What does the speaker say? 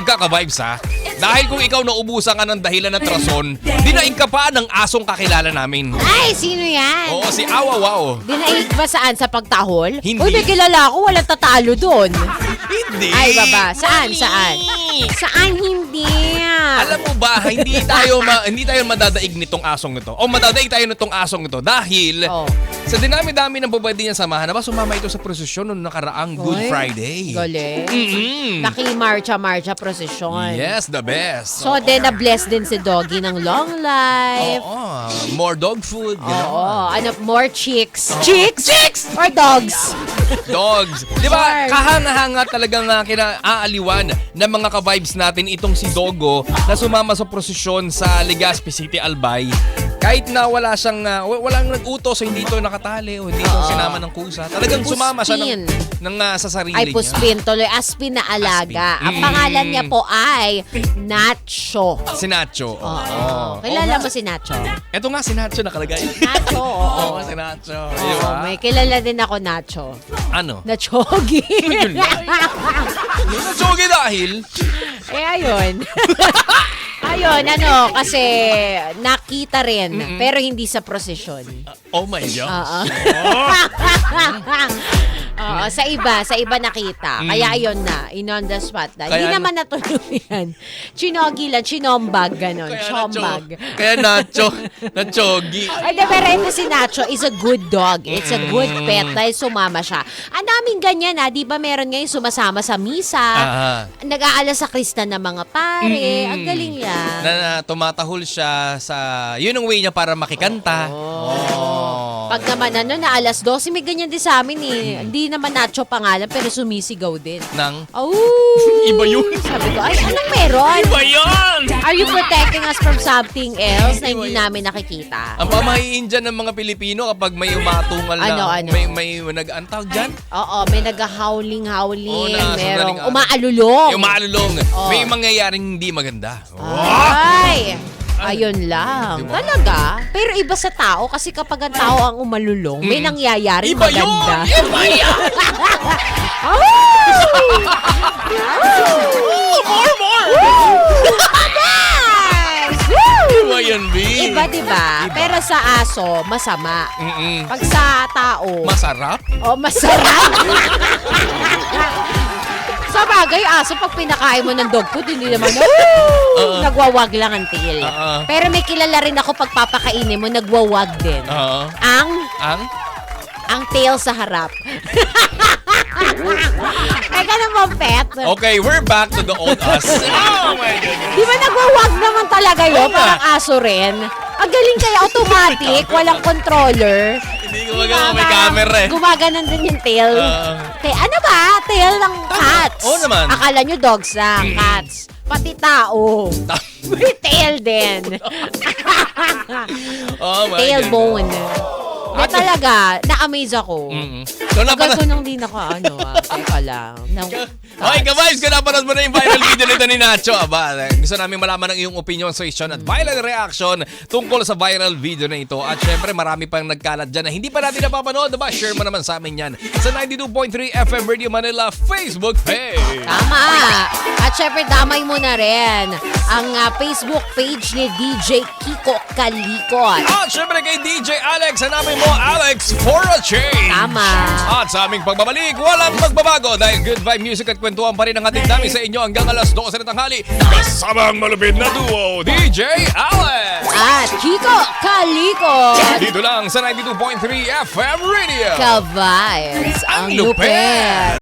magkaka-vibes ha. Dahil kung ikaw naubusan ka ng dahilan at rason, dinaig ka pa ng asong kakilala namin. Ay, sino yan? Oo, si Awawaw. Dinaig ba saan? Sa pagtahol? Hindi. Uy, may kilala ako. Walang tatalo doon. Hindi. Ay, baba. Saan? Mami. Saan? Saan hindi? Alam mo ba, hindi tayo madadaig nitong asong nito. O madadaig tayo nitong asong nito dahil Oh. sa dinami-dami ng pwede niya samahan, sumama ito sa prosesyon noong nakaraang Good Oy, Friday. Galing. Mm-mm. Naki-marcha-marcha prosesyon. Yes, the best. So, then, na-bless din si Doggy ng long life. Oo, more dog food. Oo. Gano'n. More chicks. Chicks? Chicks! Or dogs? Dogs. Di ba, Sure. kahanga-hanga talagang kinaaliwan ng mga ka-vibes natin itong si Dogo na sumama sa prosesyon sa Legazpi City, Albay. Kahit na wala siyang, walang nag-utos, hindi ito nakatali o hindi ito sinama ng kusa. Talagang sumama siya sa sarili Ay, niya. puspin. Tuloy. Aspin na alaga. Aspin. Ang pangalan niya po ay Nacho. Si Nacho. Oo. Kilala mo si Nacho? Ito nga si Nacho nakalagay. Nacho, oo. Oo, si Nacho. Oo, Diba? may kilala din ako Nacho. Ano? Nachogi. Nachogi dahil? Eh, ayun. Ayun, kasi nakita rin, pero hindi sa prosesyon. Oh my gosh. Oo. Oo, sa iba nakita. Kaya ayun na, in on the spot na. Hindi Kaya naman natuloy yan. Chinogi lang, chinombag, ganon. Chombag. Kaya Nachogi. Ay, pero ito si Nacho is a good dog. It's a good pet dahil sumama siya. Ang daming ganyan di ba meron ngayon sumasama sa misa, nag-aalas sa krista ng mga pare. Ang galing yan. Na tumatahol siya sa, yun ang way niya para makikanta. Pag naman na alas 12, may ganyan din sa amin Hindi naman Nacho pangalan pero sumisigaw din. Nang? Oh! Iba yun. Sabi ko, ay, anong meron? Iba yun! Are you protecting us from something else na hindi namin nakikita? Ang pamahiin dyan ng mga Pilipino kapag may umatungal na, Ano? may nag-antawag dyan? Oo, may nag-howling-howling. Merong sandaling, umaalulong. Yung maalulong. Oh. May mangyayaring hindi maganda. Ay! Ayun lang. Diba? Talaga. Pero iba sa tao kasi kapag ang tao ang umalulong, may nangyayaring Iba maganda. yun! Iba yun! More! Nice! Woo! Iba yun, B. Iba, diba? Pero sa aso, masama. Pag sa tao, Masarap? masarap. Sa bagay, aso, pag pinakain mo ng dog food, hindi naman, nagwawag lang ang tail. Pero may kilala rin ako pag papakainin mo, nagwawag din. Ang tail sa harap. Ay, ganun mo, pet. Okay, we're back to the old us. Oh my goodness. Di ba nagwawag naman talaga yun? Parang aso rin. Ang galing kaya, automatic, walang controller. Hindi ko magawa, may camera Gumaganon din yung tail. Ano ba? Tail ng cats. Oo naman. Akala nyo dogs lang, cats. Pati tao. May tail din. Oh my Tailbone. Na talaga, na-amaze ako. So, Tagal ko nang di teka lang. Okay, ka-vibes, kung napanood mo na yung viral video nito ni Nacho, gusto namin malaman ang iyong opinion, suggestion at viral reaction tungkol sa viral video na ito. At syempre, marami pang nagkalat dyan na hindi pa natin napapanood. Share mo naman sa amin yan sa 92.3 FM Radio Manila Facebook page. Tama. At syempre, damay mo na rin ang Facebook page ni DJ Kiko Kalikot. At syempre kay DJ Alex, hanapin mo Alex for a change. Tama. At sa aming pagbabalik, walang magbabago dahil good vibe music at kwentuhan pa rin ang hatid namin sa inyo hanggang alas 12 na tanghali. Kasama ang malupit na duo, DJ Alex. At Kiko Kalikot. Dito lang sa 92.3 FM Radio. Ka-vibes. Ang lupit. lupit.